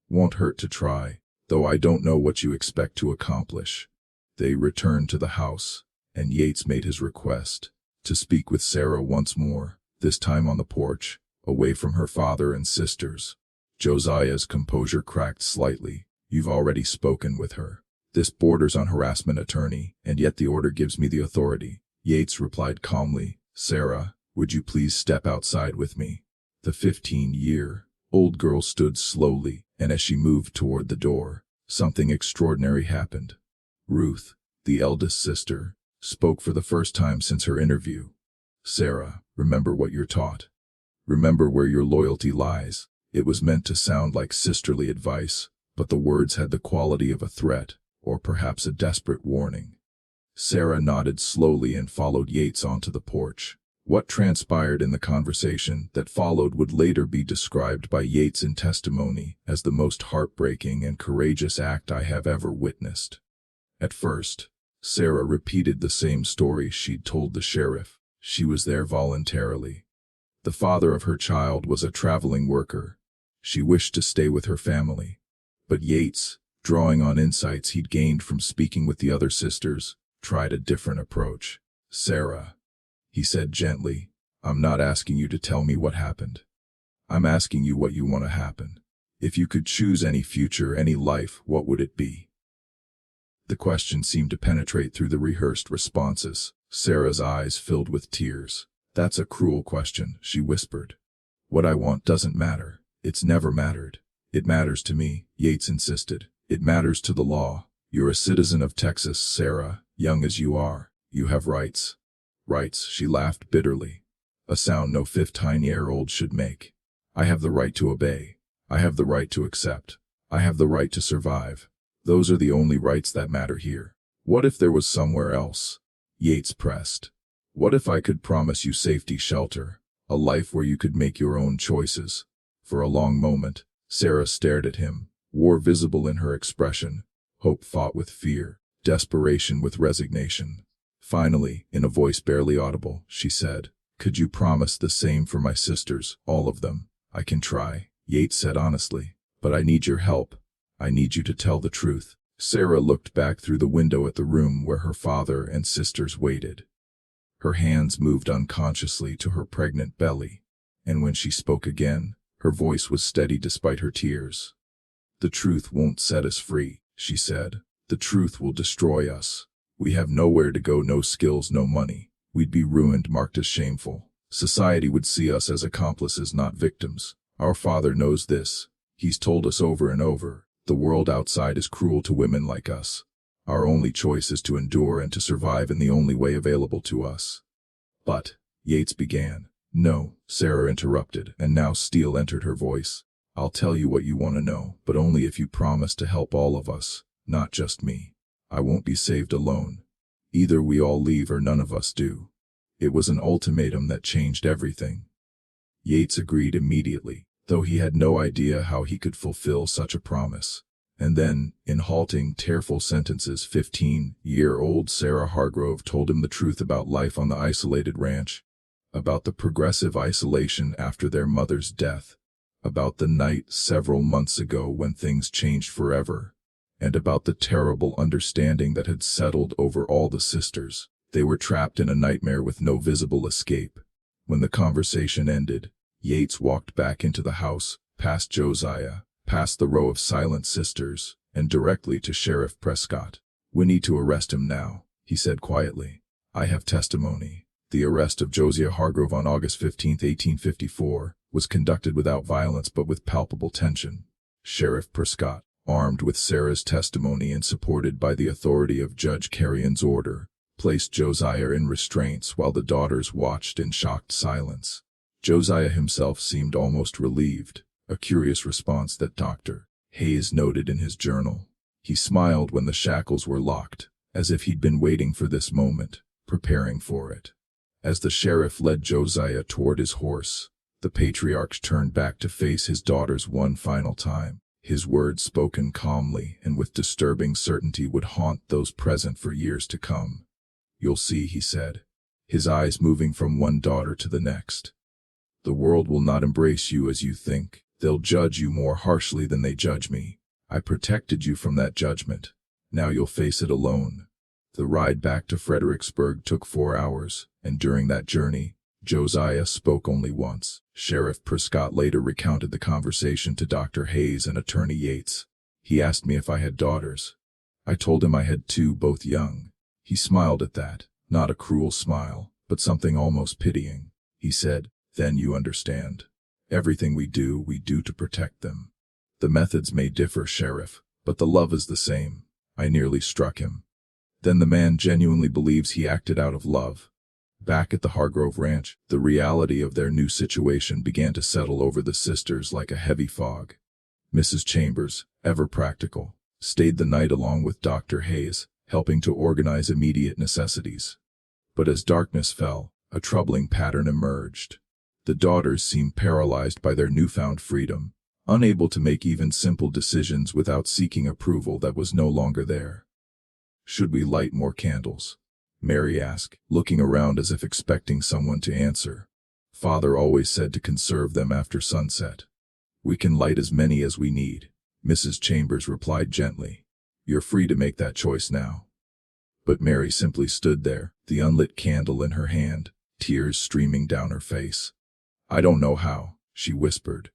Won't hurt to try, though I don't know what you expect to accomplish. They returned to the house, and Yates made his request, to speak with Sarah once more, this time on the porch, away from her father and sisters. Josiah's composure cracked slightly. You've already spoken with her. This borders on harassment, attorney, and yet the order gives me the authority. Yates replied calmly, Sarah, would you please step outside with me? The 15-year-old girl stood slowly, and as she moved toward the door, something extraordinary happened. Ruth, the eldest sister, spoke for the first time since her interview. Sarah, remember what you're taught. Remember where your loyalty lies. It was meant to sound like sisterly advice, but the words had the quality of a threat, or perhaps a desperate warning. Sarah nodded slowly and followed Yates onto the porch. What transpired in the conversation that followed would later be described by Yates in testimony as the most heartbreaking and courageous act I have ever witnessed. At first, Sarah repeated the same story she'd told the sheriff. She was there voluntarily. The father of her child was a traveling worker. She wished to stay with her family. But Yates, drawing on insights he'd gained from speaking with the other sisters, tried a different approach. Sarah, he said gently, I'm not asking you to tell me what happened. I'm asking you what you want to happen. If you could choose any future, any life, what would it be? The question seemed to penetrate through the rehearsed responses. Sarah's eyes filled with tears. That's a cruel question, she whispered. What I want doesn't matter. It's never mattered. It matters to me, Yates insisted. It matters to the law. You're a citizen of Texas, Sarah, young as you are. You have rights. Rights, she laughed bitterly. A sound no 15-year-old should make. I have the right to obey. I have the right to accept. I have the right to survive. Those are the only rights that matter here. What if there was somewhere else? Yates pressed. What if I could promise you safety, shelter, a life where you could make your own choices? For a long moment, Sarah stared at him, war visible in her expression, hope fought with fear, desperation with resignation. Finally, in a voice barely audible, she said, "Could you promise the same for my sisters, all of them?" "I can try," Yates said honestly, "but I need your help. I need you to tell the truth." Sarah looked back through the window at the room where her father and sisters waited. Her hands moved unconsciously to her pregnant belly, and when she spoke again, her voice was steady despite her tears. "The truth won't set us free," she said. "The truth will destroy us. We have nowhere to go, no skills, no money. We'd be ruined, marked as shameful. Society would see us as accomplices, not victims. Our father knows this. He's told us over and over. The world outside is cruel to women like us. Our only choice is to endure and to survive in the only way available to us." "But," Yates began. "No," Sarah interrupted, and now steel entered her voice. "I'll tell you what you want to know, but only if you promise to help all of us, not just me. I won't be saved alone. Either we all leave or none of us do." It was an ultimatum that changed everything. Yates agreed immediately, though he had no idea how he could fulfill such a promise. And then, in halting, tearful sentences, 15-year-old Sarah Hargrove told him the truth about life on the isolated ranch, about the progressive isolation after their mother's death, about the night several months ago when things changed forever, and about the terrible understanding that had settled over all the sisters. They were trapped in a nightmare with no visible escape. When the conversation ended, Yates walked back into the house, past Josiah, past the row of silent sisters, and directly to Sheriff Prescott. "We need to arrest him now," he said quietly. "I have testimony." The arrest of Josiah Hargrove on August 15, 1854, was conducted without violence but with palpable tension. Sheriff Prescott, armed with Sarah's testimony and supported by the authority of Judge Carrion's order, placed Josiah in restraints while the daughters watched in shocked silence. Josiah himself seemed almost relieved, a curious response that Dr. Hayes noted in his journal. He smiled when the shackles were locked, as if he'd been waiting for this moment, preparing for it. As the sheriff led Josiah toward his horse, the patriarch turned back to face his daughters one final time. His words, spoken calmly and with disturbing certainty, would haunt those present for years to come. "You'll see," he said, his eyes moving from one daughter to the next. "The world will not embrace you as you think. They'll judge you more harshly than they judge me. I protected you from that judgment. Now you'll face it alone." The ride back to Fredericksburg took 4 hours, and during that journey, Josiah spoke only once. Sheriff Prescott later recounted the conversation to Dr. Hayes and Attorney Yates. "He asked me if I had daughters. I told him I had 2, both young. He smiled at that, not a cruel smile, but something almost pitying. He said, 'Then you understand. Everything we do to protect them. The methods may differ, Sheriff, but the love is the same.' I nearly struck him. Then the man genuinely believes he acted out of love." Back at the Hargrove Ranch, the reality of their new situation began to settle over the sisters like a heavy fog. Mrs. Chambers, ever practical, stayed the night along with Dr. Hayes, helping to organize immediate necessities. But as darkness fell, a troubling pattern emerged. The daughters seemed paralyzed by their newfound freedom, unable to make even simple decisions without seeking approval that was no longer there. "Should we light more candles?" Mary asked, looking around as if expecting someone to answer. "Father always said to conserve them after sunset." "We can light as many as we need," Mrs. Chambers replied gently. "You're free to make that choice now." But Mary simply stood there, the unlit candle in her hand, tears streaming down her face. "I don't know how," she whispered.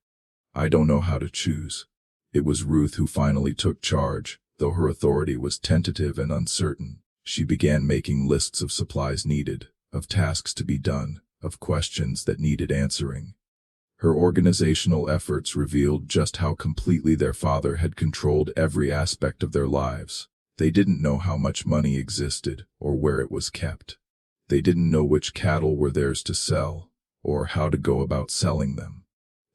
"I don't know how to choose." It was Ruth who finally took charge, though her authority was tentative and uncertain. She began making lists of supplies needed, of tasks to be done, of questions that needed answering. Her organizational efforts revealed just how completely their father had controlled every aspect of their lives. They didn't know how much money existed or where it was kept. They didn't know which cattle were theirs to sell, or how to go about selling them.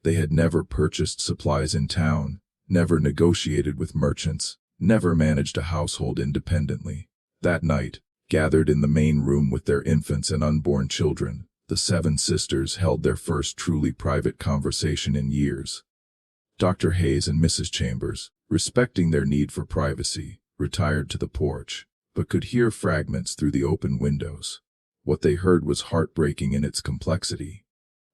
They had never purchased supplies in town, never negotiated with merchants, never managed a household independently. That night, gathered in the main room with their infants and unborn children, the 7 sisters held their first truly private conversation in years. Dr. Hayes and Mrs. Chambers, respecting their need for privacy, retired to the porch, but could hear fragments through the open windows. What they heard was heartbreaking in its complexity.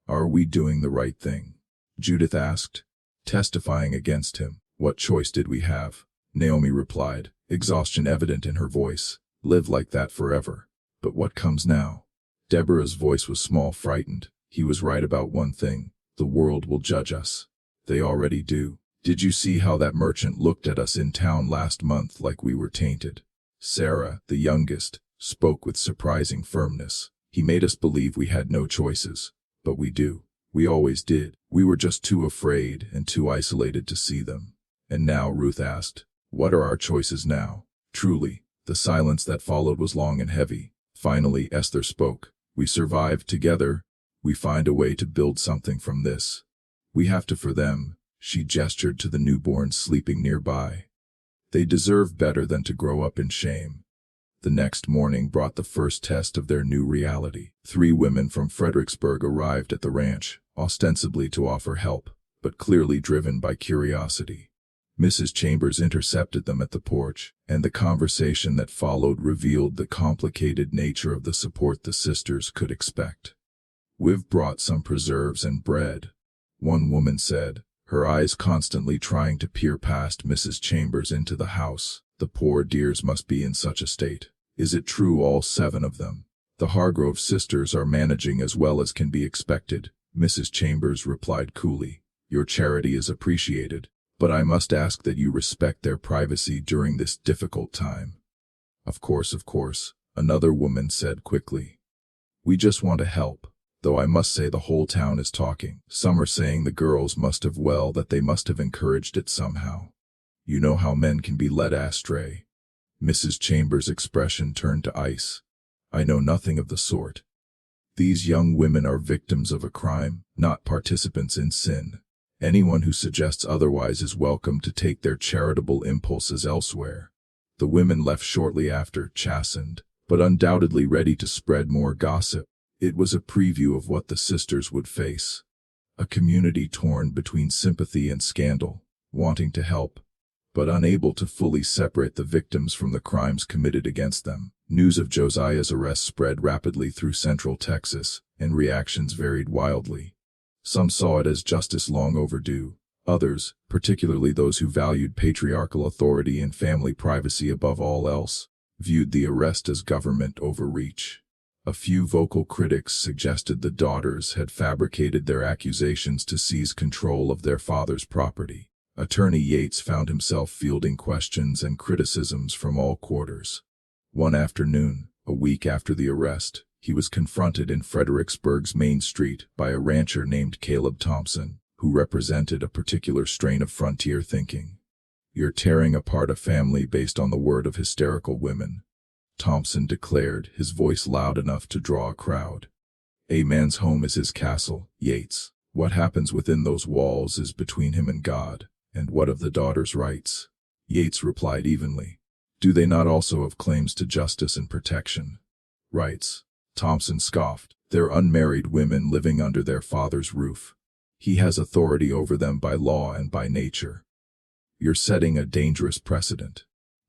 "Are we doing the right thing?" Judith asked, testifying against him. "What choice did we have?" Naomi replied, exhaustion evident in her voice. "Live like that forever. But what comes now?" Deborah's voice was small, frightened. "He was right about one thing. The world will judge us. They already do. Did you see how that merchant looked at us in town last month like we were tainted?" Sarah, the youngest, spoke with surprising firmness. "He made us believe we had no choices. But we do. We always did. We were just too afraid and too isolated to see them." "And now," Ruth asked, "what are our choices now?" Truly, the silence that followed was long and heavy. Finally, Esther spoke. "We survived together. We find a way to build something from this. We have to for them." She gestured to the newborns sleeping nearby. "They deserve better than to grow up in shame." The next morning brought the first test of their new reality. 3 women from Fredericksburg arrived at the ranch, ostensibly to offer help, but clearly driven by curiosity. Mrs. Chambers intercepted them at the porch, and the conversation that followed revealed the complicated nature of the support the sisters could expect. "We've brought some preserves and bread," one woman said, her eyes constantly trying to peer past Mrs. Chambers into the house. "The poor dears must be in such a state." "Is it true all 7 of them?" "The Hargrove sisters are managing as well as can be expected," Mrs. Chambers replied coolly. "Your charity is appreciated, but I must ask that you respect their privacy during this difficult time." Of course," another woman said quickly. "We just want to help, though I must say the whole town is talking. Some are saying the girls must have that they must have encouraged it somehow. You know how men can be led astray." Mrs. Chambers' expression turned to ice. "I know nothing of the sort. These young women are victims of a crime, not participants in sin. Anyone who suggests otherwise is welcome to take their charitable impulses elsewhere." The women left shortly after, chastened, but undoubtedly ready to spread more gossip. It was a preview of what the sisters would face. A community torn between sympathy and scandal, wanting to help, but unable to fully separate the victims from the crimes committed against them. News of Josiah's arrest spread rapidly through central Texas, and reactions varied wildly. Some saw it as justice long overdue. Others, particularly those who valued patriarchal authority and family privacy above all else, viewed the arrest as government overreach. A few vocal critics suggested the daughters had fabricated their accusations to seize control of their father's property. Attorney Yates found himself fielding questions and criticisms from all quarters. One afternoon, a week after the arrest, he was confronted in Fredericksburg's Main Street by a rancher named Caleb Thompson, who represented a particular strain of frontier thinking. "You're tearing apart a family based on the word of hysterical women," Thompson declared, his voice loud enough to draw a crowd. "A man's home is his castle, Yates. What happens within those walls is between him and God. And what of the daughters' rights?" Yates replied evenly. "Do they not also have claims to justice and protection?" "Rights," Thompson scoffed. "They're unmarried women living under their father's roof. He has authority over them by law and by nature. You're setting a dangerous precedent."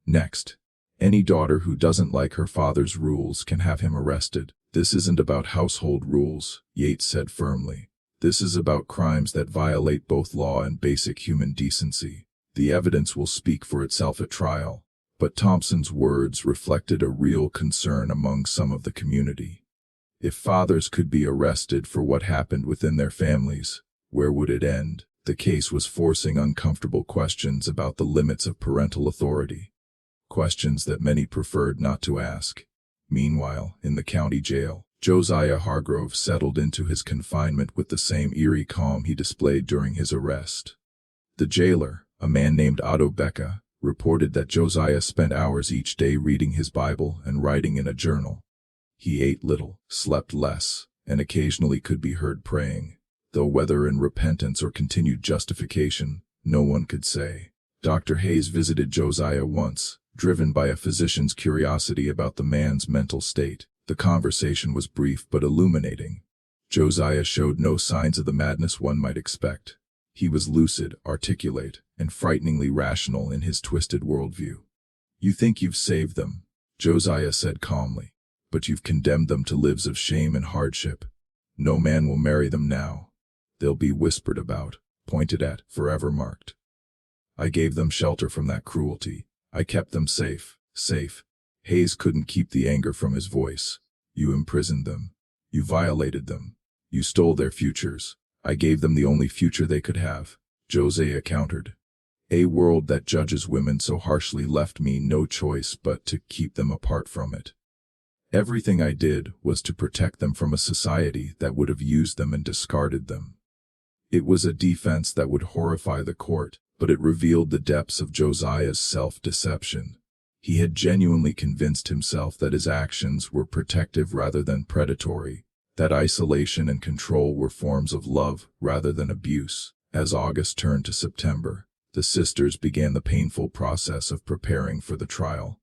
Next, "Any daughter who doesn't like her father's rules can have him arrested." "This isn't about household rules," Yates said firmly. "This is about crimes that violate both law and basic human decency. The evidence will speak for itself at trial." But Thompson's words reflected a real concern among some of the community. If fathers could be arrested for what happened within their families, where would it end? The case was forcing uncomfortable questions about the limits of parental authority. questions that many preferred not to ask. Meanwhile, in the county jail, Josiah Hargrove settled into his confinement with the same eerie calm he displayed during his arrest. The jailer, a man named Otto Becca, reported that Josiah spent hours each day reading his Bible and writing in a journal. He ate little, slept less, and occasionally could be heard praying, though whether in repentance or continued justification, no one could say. Dr. Hayes visited Josiah once, driven by a physician's curiosity about the man's mental state. The conversation was brief but illuminating. Josiah showed no signs of the madness one might expect. He was lucid, articulate, and frighteningly rational in his twisted worldview. "You think you've saved them," Josiah said calmly, "but you've condemned them to lives of shame and hardship. No man will marry them now. They'll be whispered about, pointed at, forever marked. I gave them shelter from that cruelty. I kept them safe, safe." Hayes couldn't keep the anger from his voice. "You imprisoned them. You violated them. You stole their futures. I gave them the only future they could have," Josiah countered. "A world that judges women so harshly left me no choice but to keep them apart from it. Everything I did was to protect them from a society that would have used them and discarded them." It was a defense that would horrify the court, but it revealed the depths of Josiah's self-deception. He had genuinely convinced himself that his actions were protective rather than predatory, that isolation and control were forms of love rather than abuse. As August turned to September, the sisters began the painful process of preparing for the trial.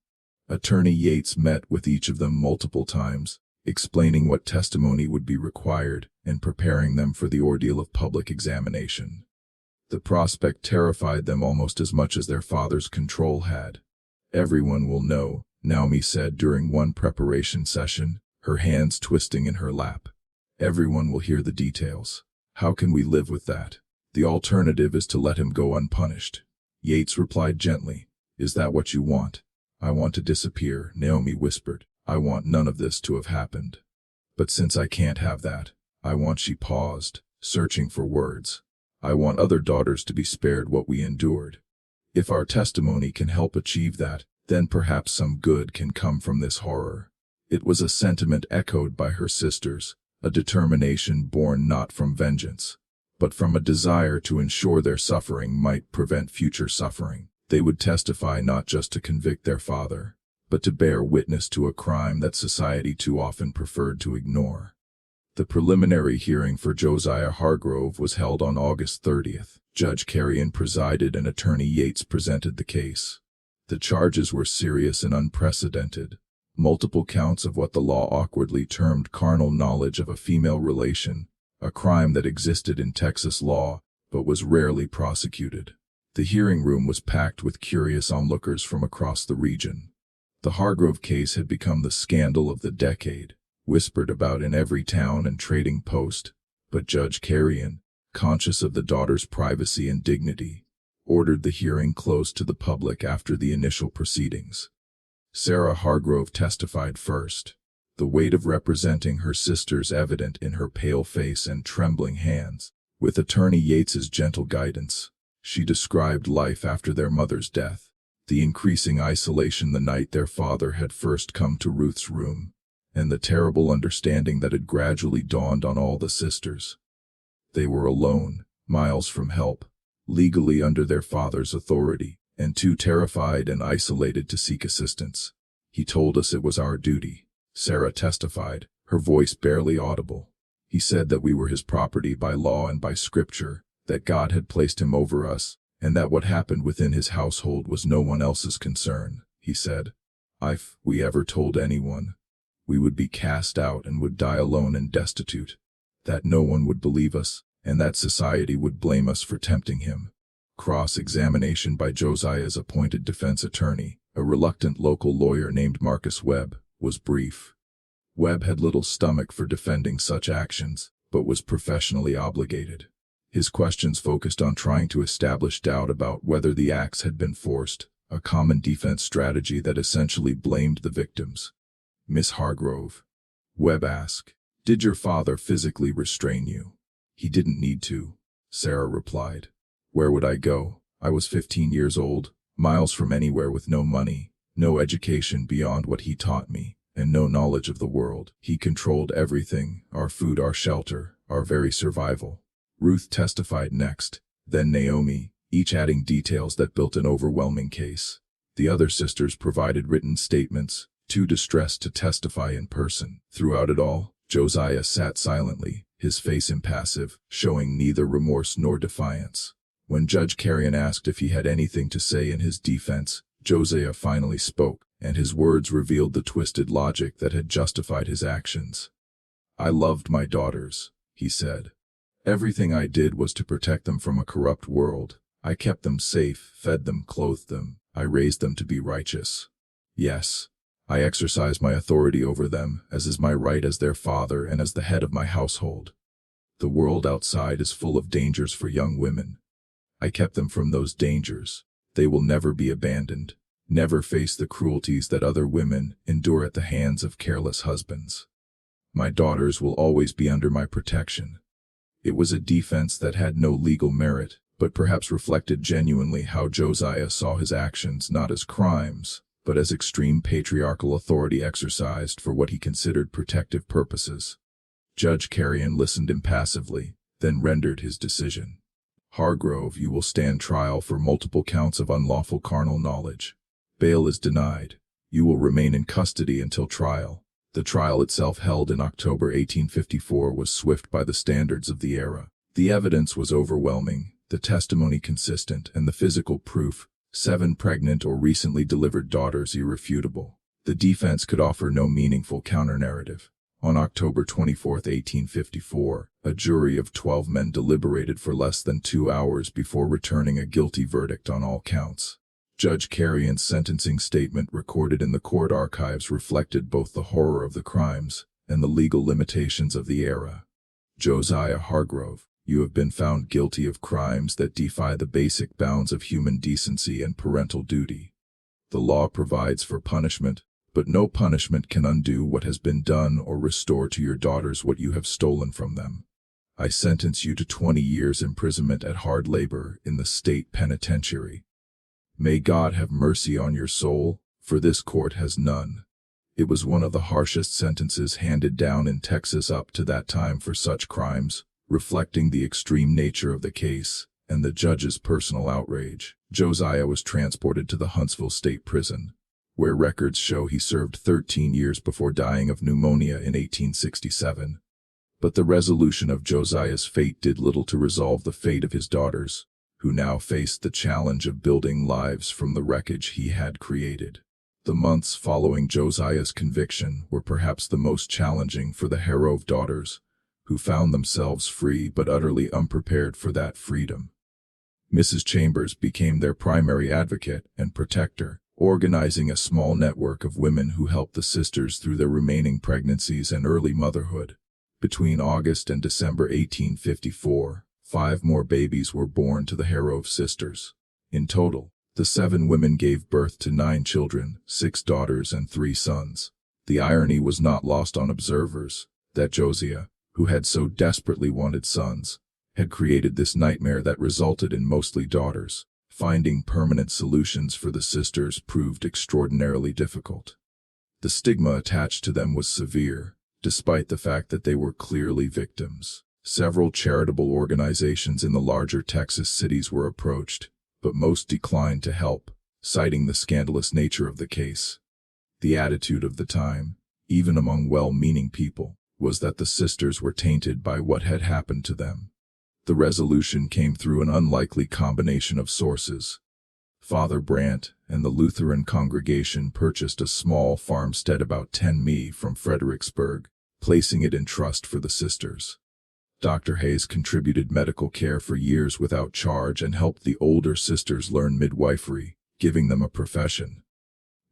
Attorney Yates met with each of them multiple times, explaining what testimony would be required and preparing them for the ordeal of public examination. The prospect terrified them almost as much as their father's control had. "Everyone will know," Naomi said during one preparation session, her hands twisting in her lap. "Everyone will hear the details. How can we live with that? The alternative is to let him go unpunished." Yates replied gently, "Is that what you want?" "I want to disappear," Naomi whispered. "I want none of this to have happened. But since I can't have that, I want—" She paused, searching for words. "I want other daughters to be spared what we endured. If our testimony can help achieve that, then perhaps some good can come from this horror." It was a sentiment echoed by her sisters, a determination born not from vengeance, but from a desire to ensure their suffering might prevent future suffering. They would testify not just to convict their father, but to bear witness to a crime that society too often preferred to ignore. The preliminary hearing for Josiah Hargrove was held on August 30th. Judge Carrion presided and Attorney Yates presented the case. The charges were serious and unprecedented. Multiple counts of what the law awkwardly termed carnal knowledge of a female relation, a crime that existed in Texas law, but was rarely prosecuted. The hearing room was packed with curious onlookers from across the region. The Hargrove case had become the scandal of the decade, whispered about in every town and trading post, but Judge Carrion, conscious of the daughter's privacy and dignity, ordered the hearing closed to the public after the initial proceedings. Sarah Hargrove testified first, the weight of representing her sisters evident in her pale face and trembling hands. With Attorney Yates's gentle guidance, she described life after their mother's death, the increasing isolation the night their father had first come to Ruth's room, and the terrible understanding that had gradually dawned on all the sisters. They were alone, miles from help, legally under their father's authority, and too terrified and isolated to seek assistance. "He told us it was our duty," Sarah testified, her voice barely audible. "He said that we were his property by law and by scripture, that God had placed him over us, and that what happened within his household was no one else's concern," he said. "If we ever told anyone, we would be cast out and would die alone and destitute, that no one would believe us, and that society would blame us for tempting him." Cross-examination by Josiah's appointed defense attorney, a reluctant local lawyer named Marcus Webb, was brief. Webb had little stomach for defending such actions, but was professionally obligated. His questions focused on trying to establish doubt about whether the acts had been forced, a common defense strategy that essentially blamed the victims. "Miss Hargrove," Webb asked, "did your father physically restrain you?" "He didn't need to," Sarah replied. "Where would I go? I was 15 years old, miles from anywhere with no money, No education beyond what he taught me, and no knowledge of the world. He controlled everything, our food, our shelter, our very survival. Ruth testified next, then Naomi, each adding details that built an overwhelming case. The other sisters provided written statements, too distressed to testify in person. Throughout it all, Josiah sat silently, his face impassive, showing neither remorse nor defiance. When Judge Carrion asked if he had anything to say in his defense, Josiah finally spoke, and his words revealed the twisted logic that had justified his actions. "I loved my daughters," he said. "Everything I did was to protect them from a corrupt world. I kept them safe, fed them, clothed them. I raised them to be righteous. Yes, I exercise my authority over them, as is my right as their father and as the head of my household. The world outside is full of dangers for young women. I kept them from those dangers. They will never be abandoned, never face the cruelties that other women endure at the hands of careless husbands. My daughters will always be under my protection." It was a defense that had no legal merit, but perhaps reflected genuinely how Josiah saw his actions not as crimes, but as extreme patriarchal authority exercised for what he considered protective purposes. Judge Carrion listened impassively, then rendered his decision. "Hargrove, you will stand trial for multiple counts of unlawful carnal knowledge. Bail is denied. You will remain in custody until trial." The trial itself, held in October 1854, was swift by the standards of the era. The evidence was overwhelming, the testimony consistent, and the physical proof, 7 pregnant or recently delivered daughters, irrefutable. The defense could offer no meaningful counter-narrative. On October 24, 1854, a jury of 12 men deliberated for less than 2 hours before returning a guilty verdict on all counts. Judge Carrion's sentencing statement, recorded in the court archives, reflected both the horror of the crimes and the legal limitations of the era. "Josiah Hargrove, you have been found guilty of crimes that defy the basic bounds of human decency and parental duty. The law provides for punishment, but no punishment can undo what has been done or restore to your daughters what you have stolen from them. I sentence you to 20 years imprisonment at hard labor in the state penitentiary. May God have mercy on your soul, for this court has none." It was one of the harshest sentences handed down in Texas up to that time for such crimes, reflecting the extreme nature of the case and the judge's personal outrage. Josiah was transported to the Huntsville State Prison, where records show he served 13 years before dying of pneumonia in 1867. But the resolution of Josiah's fate did little to resolve the fate of his daughters, who now faced the challenge of building lives from the wreckage he had created. The months following Josiah's conviction were perhaps the most challenging for the Harrove daughters, who found themselves free but utterly unprepared for that freedom. Mrs. Chambers became their primary advocate and protector, organizing a small network of women who helped the sisters through their remaining pregnancies and early motherhood. Between August and December 1854, 5 more babies were born to the Harrove sisters. In total, the 7 women gave birth to 9 children, 6 daughters and 3 sons. The irony was not lost on observers that Josiah, who had so desperately wanted sons, had created this nightmare that resulted in mostly daughters. Finding permanent solutions for the sisters proved extraordinarily difficult. The stigma attached to them was severe, despite the fact that they were clearly victims. Several charitable organizations in the larger Texas cities were approached, but most declined to help, citing the scandalous nature of the case. The attitude of the time, even among well-meaning people, was that the sisters were tainted by what had happened to them. The resolution came through an unlikely combination of sources. Father Brandt and the Lutheran congregation purchased a small farmstead about 10 mi from Fredericksburg, placing it in trust for the sisters. Dr. Hayes contributed medical care for years without charge and helped the older sisters learn midwifery, giving them a profession.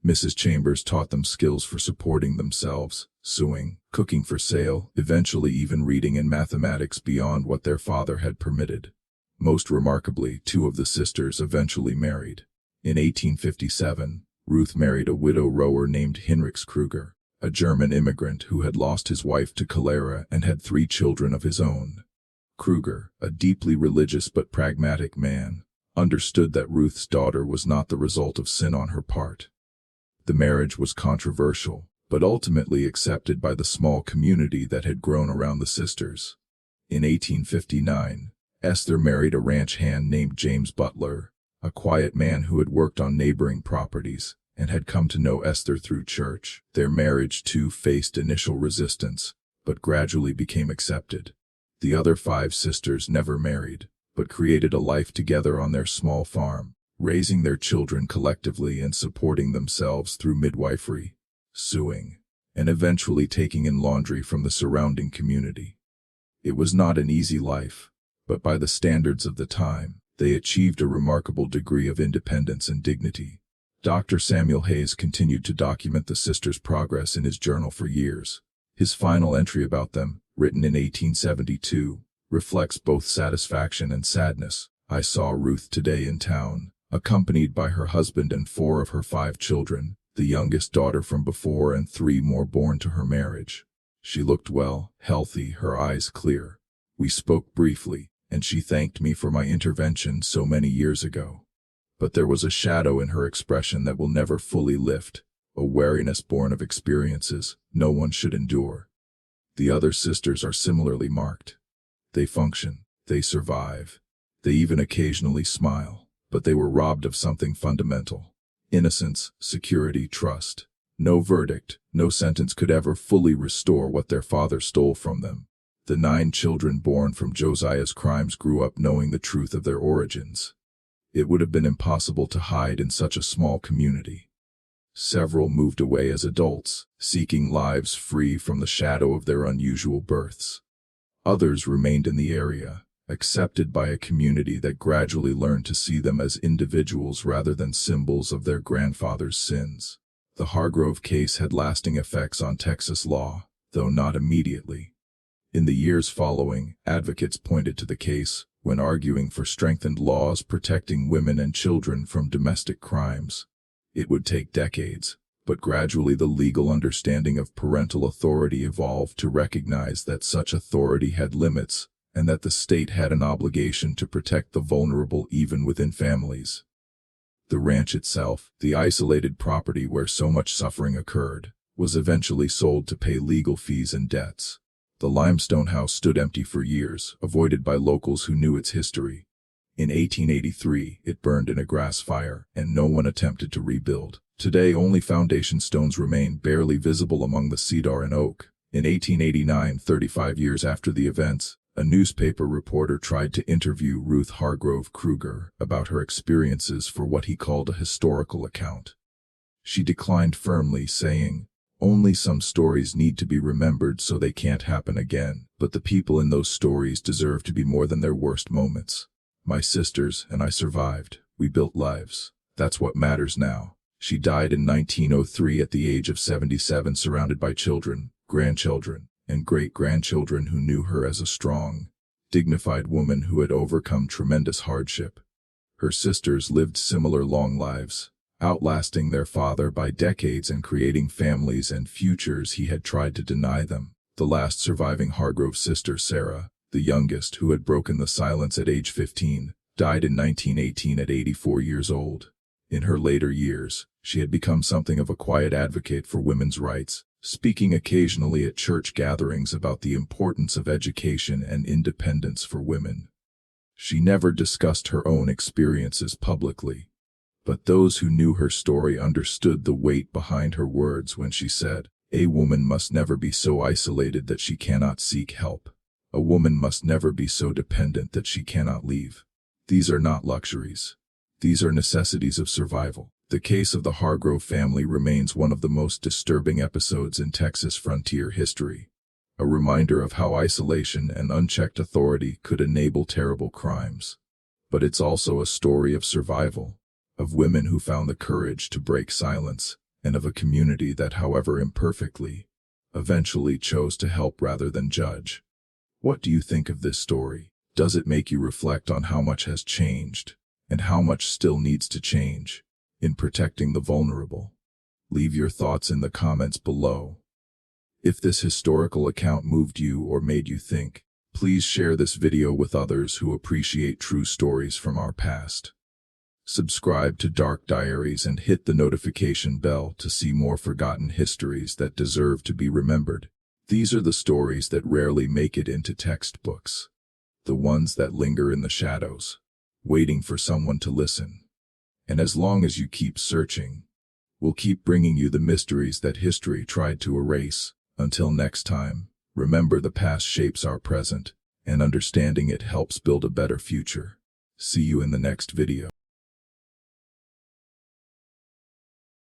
Mrs. Chambers taught them skills for supporting themselves, sewing, cooking for sale, eventually even reading and mathematics beyond what their father had permitted. Most remarkably, 2 of the sisters eventually married. In 1857, Ruth married a widow rower named Hinrichs Kruger, a German immigrant who had lost his wife to cholera and had 3 children of his own. Kruger, a deeply religious but pragmatic man, understood that Ruth's daughter was not the result of sin on her part. The marriage was controversial, but ultimately accepted by the small community that had grown around the sisters. In 1859, Esther married a ranch hand named James Butler, a quiet man who had worked on neighboring properties and had come to know Esther through church. Their marriage, too, faced initial resistance, but gradually became accepted. The other 5 sisters never married, but created a life together on their small farm, raising their children collectively and supporting themselves through midwifery, sewing, and eventually taking in laundry from the surrounding community. It was not an easy life, but by the standards of the time, they achieved a remarkable degree of independence and dignity. Dr. Samuel Hayes continued to document the sisters' progress in his journal for years. His final entry about them, written in 1872, reflects both satisfaction and sadness. I saw Ruth today in town, accompanied by her husband and 4 of her 5 children, the youngest daughter from before and 3 more born to her marriage. She looked well, healthy, her eyes clear. We spoke briefly, and she thanked me for my intervention so many years ago. But there was a shadow in her expression that will never fully lift, a wariness born of experiences no one should endure. The other sisters are similarly marked. They function, they survive, they even occasionally smile, but they were robbed of something fundamental: innocence, security, trust. No verdict, no sentence could ever fully restore what their father stole from them. The 9 children born from Josiah's crimes grew up knowing the truth of their origins. It would have been impossible to hide in such a small community. Several moved away as adults, seeking lives free from the shadow of their unusual births. Others remained in the area, accepted by a community that gradually learned to see them as individuals rather than symbols of their grandfather's sins. The Hargrove case had lasting effects on Texas law, though not immediately. In the years following, advocates pointed to the case when arguing for strengthened laws protecting women and children from domestic crimes. It would take decades, but gradually the legal understanding of parental authority evolved to recognize that such authority had limits and that the state had an obligation to protect the vulnerable even within families. The ranch itself, the isolated property where so much suffering occurred, was eventually sold to pay legal fees and debts. The limestone house stood empty for years, avoided by locals who knew its history. In 1883, it burned in a grass fire, and no one attempted to rebuild. Today, only foundation stones remain, barely visible among the cedar and oak. In 1889, 35 years after the events, a newspaper reporter tried to interview Ruth Hargrove Kruger about her experiences for what he called a historical account. She declined firmly, saying, "Only some stories need to be remembered so they can't happen again, but the people in those stories deserve to be more than their worst moments. My sisters and I survived. We built lives. That's what matters now." She died in 1903 at the age of 77, surrounded by children, grandchildren, and great-grandchildren who knew her as a strong, dignified woman who had overcome tremendous hardship. Her sisters lived similar long lives, outlasting their father by decades and creating families and futures he had tried to deny them. The last surviving Hargrove sister, Sarah, the youngest, who had broken the silence at age 15, died in 1918 at 84 years old. In her later years, she had become something of a quiet advocate for women's rights, speaking occasionally at church gatherings about the importance of education and independence for women. She never discussed her own experiences publicly, but those who knew her story understood the weight behind her words when she said, "A woman must never be so isolated that she cannot seek help. A woman must never be so dependent that she cannot leave. These are not luxuries. These are necessities of survival." The case of the Hargrove family remains one of the most disturbing episodes in Texas frontier history, a reminder of how isolation and unchecked authority could enable terrible crimes. But it's also a story of survival, of women who found the courage to break silence, and of a community that, however imperfectly, eventually chose to help rather than judge. What do you think of this story? Does it make you reflect on how much has changed, and how much still needs to change, in protecting the vulnerable? Leave your thoughts in the comments below. If this historical account moved you or made you think, please share this video with others who appreciate true stories from our past. Subscribe to Dark Diaries and hit the notification bell to see more forgotten histories that deserve to be remembered. These are the stories that rarely make it into textbooks. The ones that linger in the shadows, waiting for someone to listen. And as long as you keep searching, we'll keep bringing you the mysteries that history tried to erase. Until next time, remember the past shapes our present, and understanding it helps build a better future. See you in the next video.